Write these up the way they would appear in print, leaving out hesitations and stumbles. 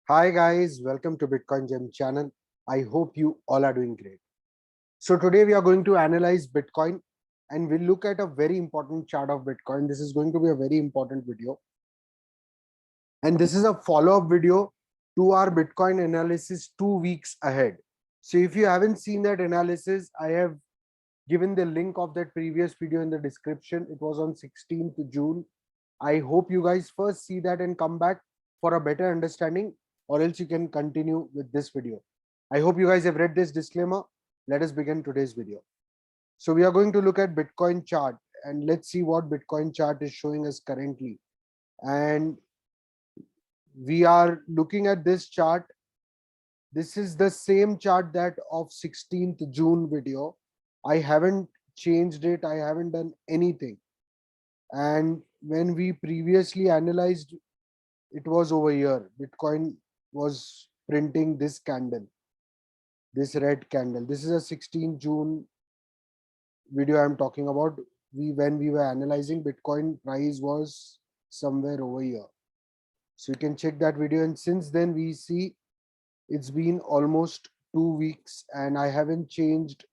Hi guys, welcome to Bitcoin Gem channel. I hope you all are doing great. So today we are going to analyze Bitcoin and we'll look at a very important chart of Bitcoin. This is going to be a very important video. And this is a follow-up video to our Bitcoin analysis 2 weeks ahead. So if you haven't seen that analysis, I have given the link of that previous video in the description. It was on 16th June. I hope you guys first see that and come back for a better understanding, or else you can continue with this video. I hope you guys have read this disclaimer. Let us begin today's video. So we are going to look at Bitcoin chart and let's see what Bitcoin chart is showing us currently. And we are looking at this chart. This is the same chart that of 16th June video. I haven't changed it. I haven't done anything. And when we previously analyzed, it was over here. Bitcoin was printing this candle, this red candle. This is a 16 June video I'm talking about. When we were analyzing, Bitcoin price was somewhere over here. So you can check that video. And since then we see it's been almost 2 weeks and I haven't changed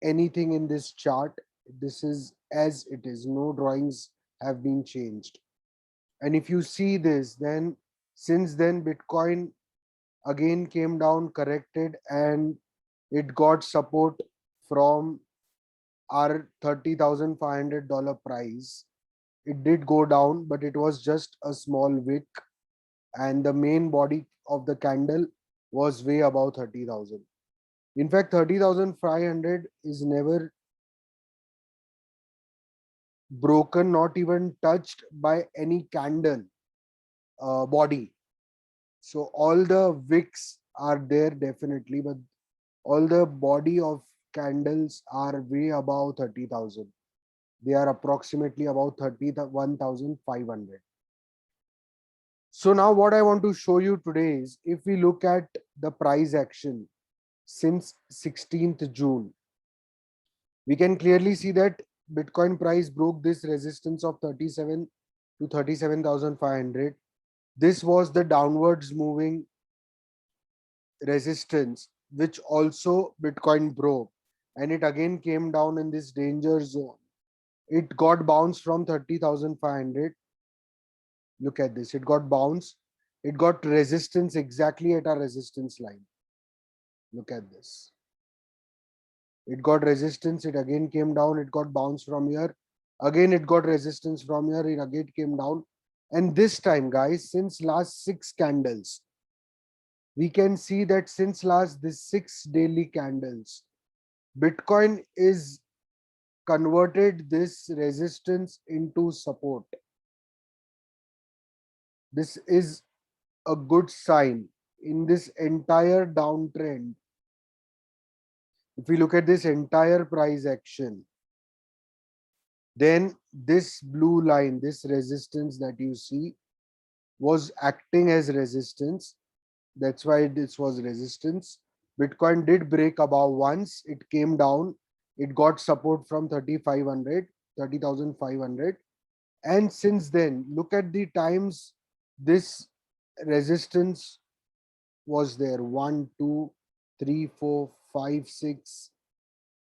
anything in this chart. This is as it is. No drawings have been changed. And if you see this, then since then Bitcoin again came down, corrected, and it got support from our $30,500 price. It did go down, but it was just a small wick, and the main body of the candle was way above 30,000. In fact, 30,500 is never broken, not even touched by any candle body. So all the wicks are there definitely, but all the body of candles are way above 30,000. They are approximately about 31,500. So now what I want to show you today is, if we look at the price action since 16th June, we can clearly see that Bitcoin price broke this resistance of 37 to 37,500. This was the downwards moving resistance, which also Bitcoin broke, and it again came down in this danger zone. It got bounced from 30,500. Look at this. It got bounced. It got resistance exactly at our resistance line. Look at this. It got resistance. It again came down. It got bounced from here. Again, it got resistance from here. It again came down. And this time, guys, since last 6 candles, we can see that since last this 6 daily candles, Bitcoin is converted this resistance into support. This is a good sign in this entire downtrend. If we look at this entire price action, then this blue line, this resistance that you see, was acting as resistance. That's why this was resistance. Bitcoin did break above once. It came down. It got support from 3,500, 30,500. And since then, look at the times this resistance was there: 1, 2, 3, 4, 5, 6,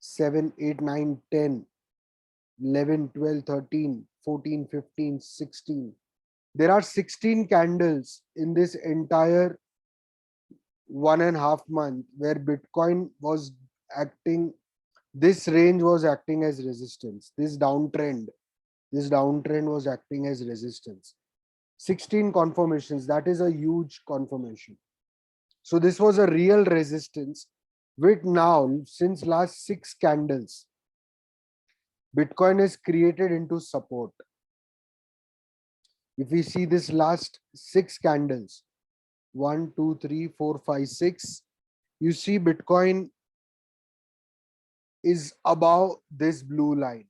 7, 8, 9, 10, 11, 12, 13, 14, 15, 16. There are 16 candles in this entire 1.5 month where Bitcoin was acting, this range was acting as resistance. This downtrend was acting as resistance. 16 confirmations, that is a huge confirmation. So this was a real resistance, with now since last 6 candles, Bitcoin is created into support. If we see this last 6 candles, 1, 2, 3, 4, 5, 6, you see Bitcoin is above this blue line.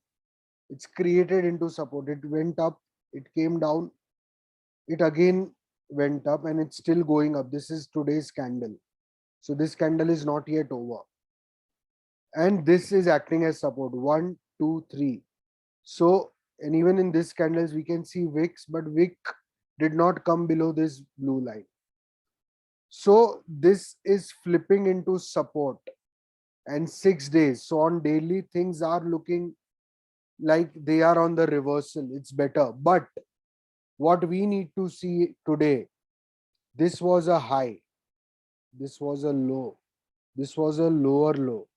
It's created into support. It went up, it came down, it again went up, and it's still going up. This is today's candle. So this candle is not yet over. And this is acting as support. 1, 2, 3. So, and even in this candles, we can see wicks, but wick did not come below this blue line. So this is flipping into support and 6 days. So on daily, things are looking like they are on the reversal. It's better. But what we need to see today, this was a high, this was a low, this was a lower low.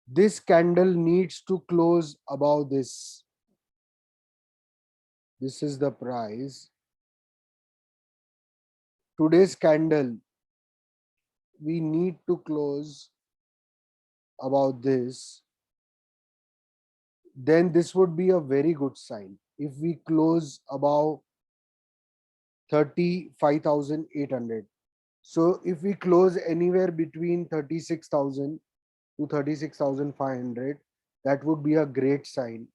This candle needs to close above this. This is the price. Today's candle, we need to close above this. Then this would be a very good sign. If we close above 35,800. So if we close anywhere between 36,000 to 36,500, that would be a great sign.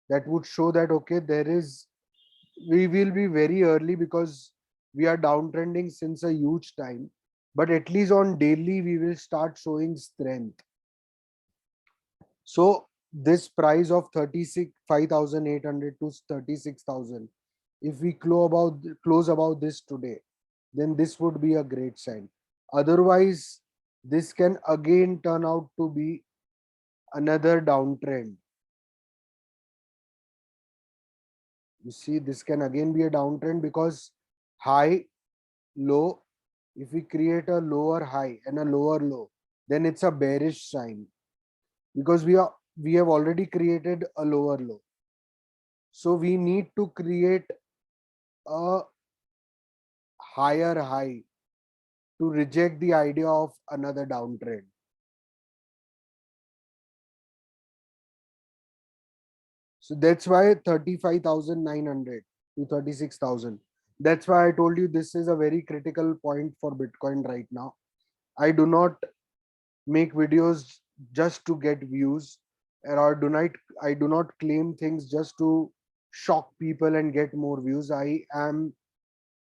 That would show that, okay, we will be very early because we are downtrending since a huge time. But at least on daily, we will start showing strength. So this price of 35,800 to 36,000, if we close about this today, then this would be a great sign. Otherwise, this can again turn out to be another downtrend. You see, this can again be a downtrend because high, low, if we create a lower high and a lower low, then it's a bearish sign because we have already created a lower low. So we need to create a higher high to reject the idea of another downtrend. So that's why 35,900 to 36,000. That's why I told you this is a very critical point for Bitcoin right now. I do not make videos just to get views, or I do not claim things just to shock people and get more views.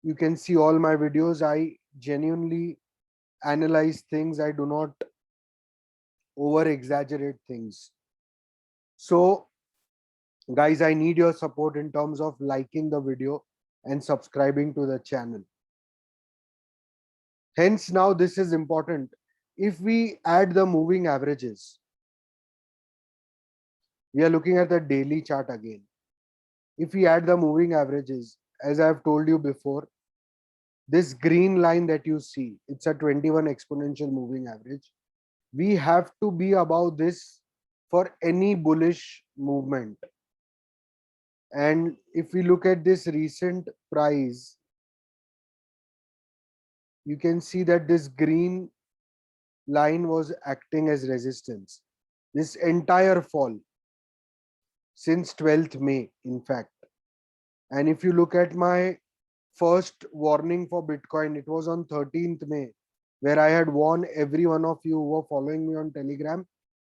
You can see all my videos. I genuinely analyze things. I do not over exaggerate things. So guys, I need your support in terms of liking the video and subscribing to the channel. Hence, now this is important. If we add the moving averages, we are looking at the daily chart again. If we add the moving averages, as I have told you before, this green line that you see, it's a 21 exponential moving average. We have to be above this for any bullish movement. And if we look at this recent price, you can see that this green line was acting as resistance. This entire fall since 12th May, in fact. And if you look at my first warning for Bitcoin, it was on 13th May, where I had warned every one of you who were following me on Telegram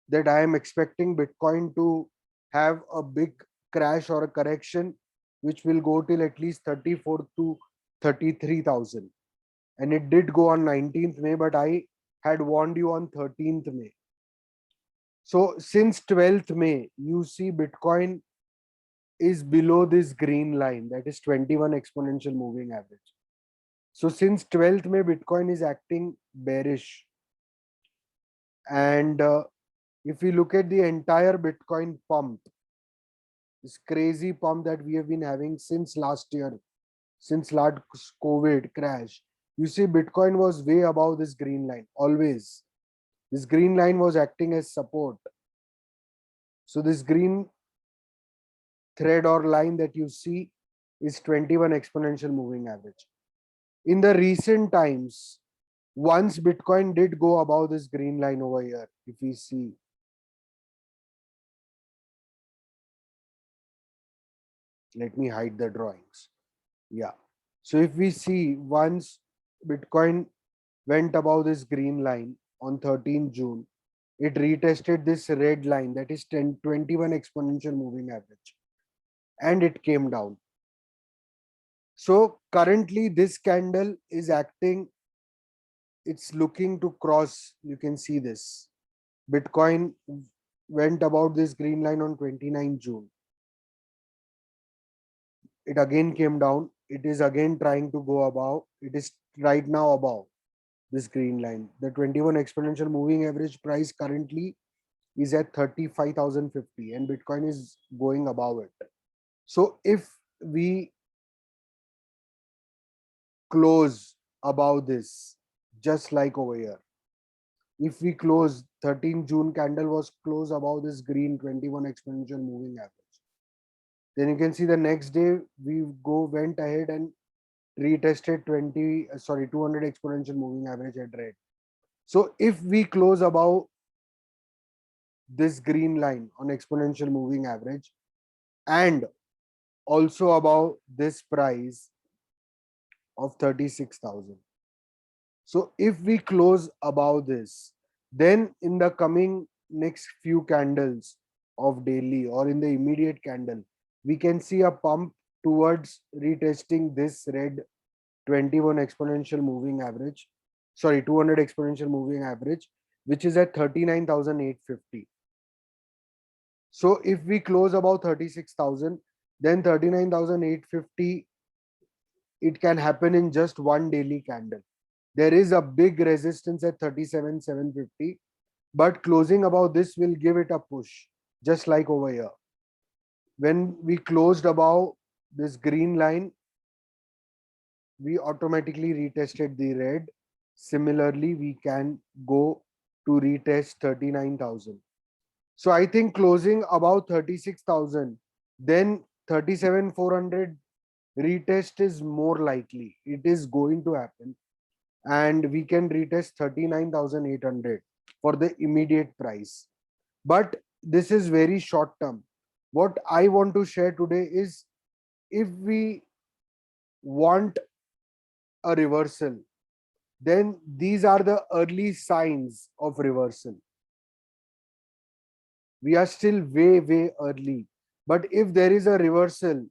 that I am expecting Bitcoin to have a big crash or a correction, which will go till at least 34 to 33,000. And it did go on 19th May, but I had warned you on 13th May. So since 12th May, you see Bitcoin is below this green line, that is 21 exponential moving average. So since 12th May, Bitcoin is acting bearish. And if we look at the entire Bitcoin pump, this crazy pump that we have been having since last year, since last COVID crash, you see Bitcoin was way above this green line, always. This green line was acting as support. So this green thread or line that you see is 21 exponential moving average. In the recent times, once Bitcoin did go above this green line over here, if we see, let me hide the drawings. Yeah. So if we see, once Bitcoin went above this green line on 13th June, it retested this red line, that is 21 exponential moving average, and it came down. So currently this candle is acting, it's looking to cross, you can see this. Bitcoin went about this green line on 29 June. It again came down. It is again trying to go above. It is right now above. this green line. The 21 exponential moving average price currently is at 35,050 and Bitcoin is going above it. So if we close above this, just like over here, if we close 13 June candle was close above this green 21 exponential moving average, then you can see the next day we went ahead and retested 200 exponential moving average at red. So if we close above this green line on exponential moving average and also above this price of 36,000. So if we close above this, then in the coming next few candles of daily or in the immediate candle, we can see a pump towards retesting this red 21 exponential moving average, 200 exponential moving average, which is at 39,850. So if we close above 36,000, then 39,850, it can happen in just one daily candle. There is a big resistance at 37,750, but closing above this will give it a push, just like over here. When we closed above this green line, we automatically retested the red. Similarly, we can go to retest 39,000. So I think closing above 36,000, then 37,400 retest is more likely. It is going to happen. And we can retest 39,800 for the immediate price. But this is very short term. What I want to share today is if we want a reversal, then these are the early signs of reversal. We are still way early. But if there is a reversal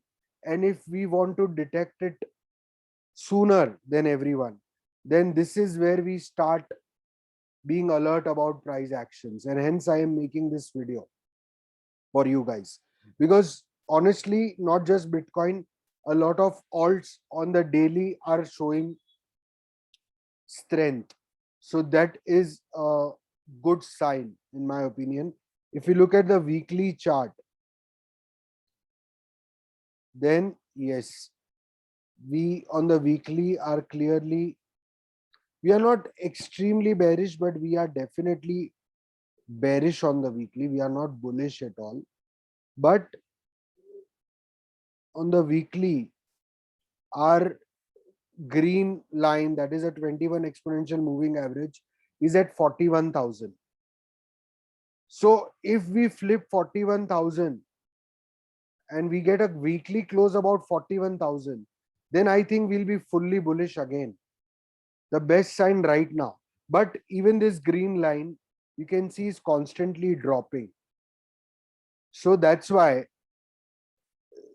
and if we want to detect it sooner than everyone, then this is where we start being alert about price actions. And hence I am making this video for you guys, because honestly, not just Bitcoin, a lot of alts on the daily are showing strength. So that is a good sign in my opinion. If you look at the weekly chart, then yes, we on the weekly are clearly, we are not extremely bearish, but we are definitely bearish on the weekly. We are not bullish at all. But on the weekly, our green line, that is a 21 exponential moving average, is at 41,000. So if we flip 41,000 and we get a weekly close about 41,000, then I think we'll be fully bullish again. The best sign right now. But even this green line, you can see is constantly dropping. So that's why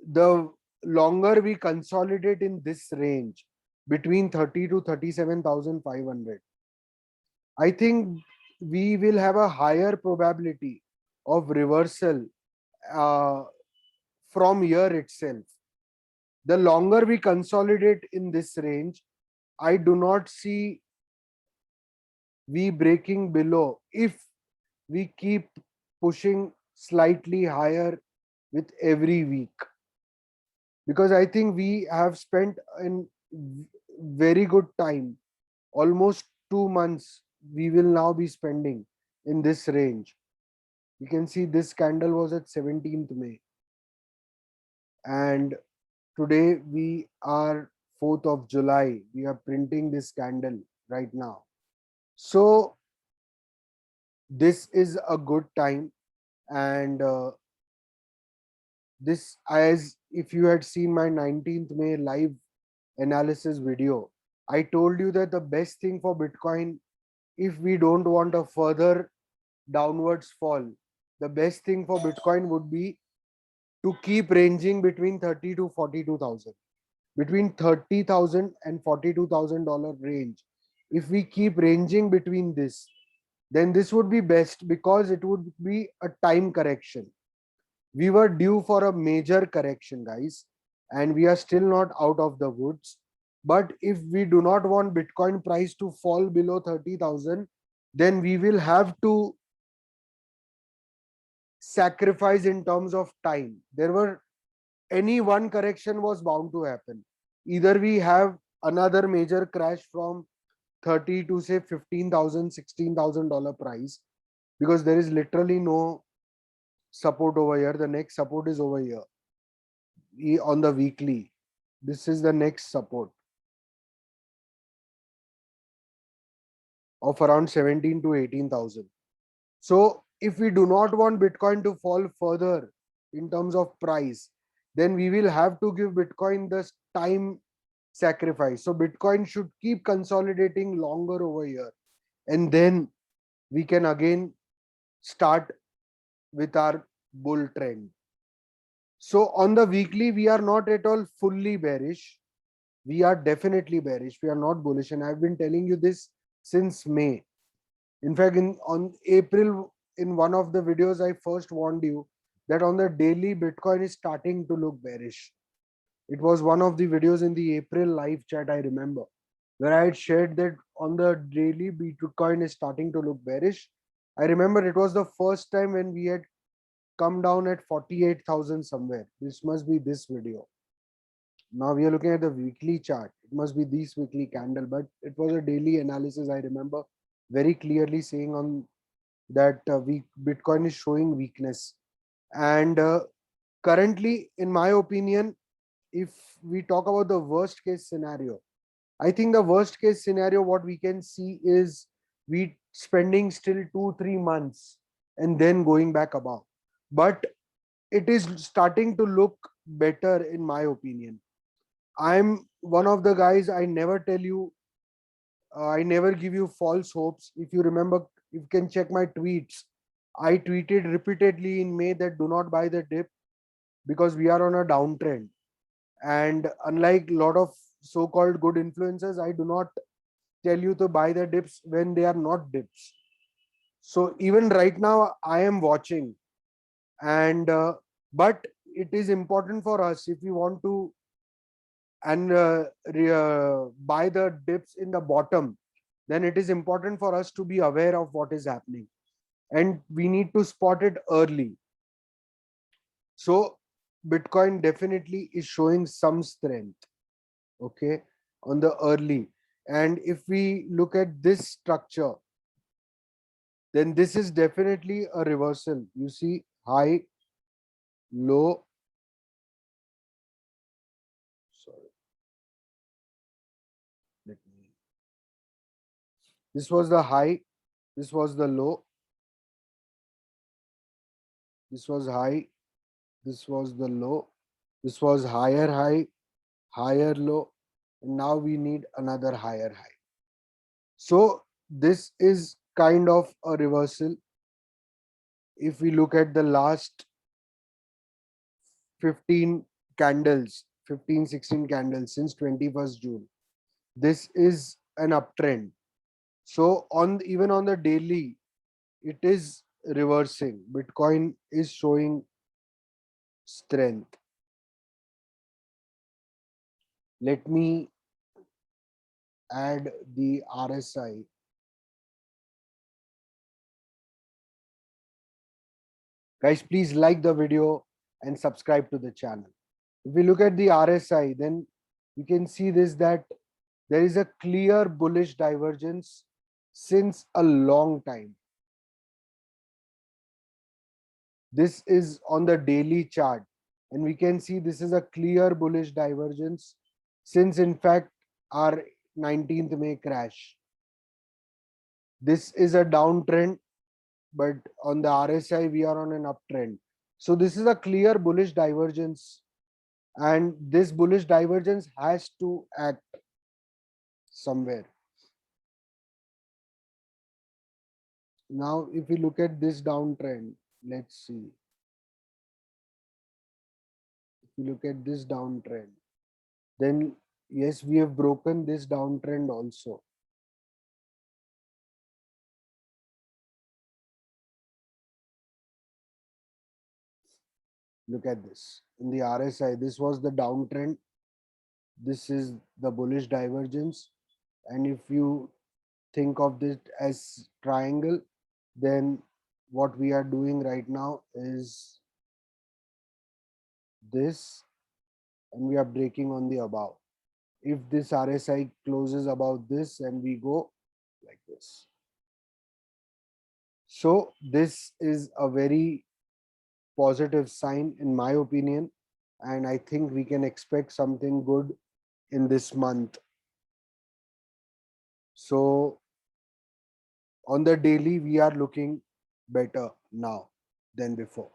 the longer we consolidate in this range between 30 to 37,500, I think we will have a higher probability of reversal uh, from here itself. The longer we consolidate in this range, I do not see we breaking below if we keep pushing slightly higher with every week. Because I think we have spent in very good time, almost 2 months we will now be spending in this range. You can see this candle was at 17th May and today we are 4th of July. We are printing this candle right now. So this is a good time. And this, as if you had seen my 19th May live analysis video, I told you that the best thing for Bitcoin, if we don't want a further downwards fall, the best thing for Bitcoin would be to keep ranging between 30 to 42,000, between 30,000 and $42,000 range. If we keep ranging between this, then this would be best because it would be a time correction. We were due for a major correction, guys, and we are still not out of the woods. But if we do not want Bitcoin price to fall below 30,000, then we will have to sacrifice in terms of time. There were any one correction was bound to happen. Either we have another major crash from 30 to say 15,000, $16,000 price, because there is literally no support over here. The next support is over here on the weekly. This is the next support of around 17 to 18,000. So if we do not want Bitcoin to fall further in terms of price, then we will have to give Bitcoin this time sacrifice. So Bitcoin should keep consolidating longer over here, and then we can again start with our bull trend. So on the weekly, we are not at all fully bearish. We are definitely bearish. We are not bullish, and I've been telling you this since May. In fact, on April, in one of the videos, I first warned you that on the daily, Bitcoin is starting to look bearish. It was one of the videos in the April live chat, I remember, where I had shared that on the daily, Bitcoin is starting to look bearish. I remember it was the first time when we had come down at 48,000 somewhere. This must be this video. Now we are looking at the weekly chart. It must be this weekly candle, but it was a daily analysis. I remember very clearly saying on that Bitcoin is showing weakness. And currently, in my opinion, if we talk about the worst case scenario, I think the worst case scenario, what we can see is we spending still 2-3 months and then going back above. But it is starting to look better, in my opinion. I'm one of the guys, I never tell you, I never give you false hopes. If you remember, you can check my tweets. I tweeted repeatedly in May that do not buy the dip because we are on a downtrend. And unlike a lot of so-called good influencers, I do not tell you to buy the dips when they are not dips. So even right now, I am watching, and but it is important for us if we want to and buy the dips in the bottom, then it is important for us to be aware of what is happening, and we need to spot it early. So Bitcoin definitely is showing some strength, okay, on the early. And if we look at this structure, then this is definitely a reversal. You see high, low, sorry, let me, this was the high, this was the low, this was high, this was the low, this was higher high, higher low, and now we need another higher high. So this is kind of a reversal. If we look at the last 15 candles, 15, 16 candles since 21st June, this is an uptrend. So on even on the daily, it is reversing. Bitcoin is showing strength. Let me add the RSI. Guys, please like the video and subscribe to the channel. If we look at the RSI, then you can see this, that there is a clear bullish divergence since a long time. This is on the daily chart, and we can see this is a clear bullish divergence since, in fact, our 19th May crash. This is a downtrend, but on the RSI, we are on an uptrend. So this is a clear bullish divergence, and this bullish divergence has to act somewhere. Now, if we look at this downtrend, let's see. If you look at this downtrend, then yes, we have broken this downtrend also. Look at this. In the RSI, this was the downtrend. this is the bullish divergence. And if you think of this as triangle, then what we are doing right now is this, and we are breaking on the above. If this RSI closes above this and we go like this. So this is a very positive sign in my opinion, and I think we can expect something good in this month. So on the daily, we are looking better now than before.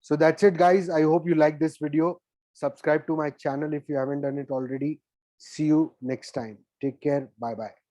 So that's it, guys. I hope you like this video. Subscribe to my channel if you haven't done it already. See you next time. Take care. Bye bye.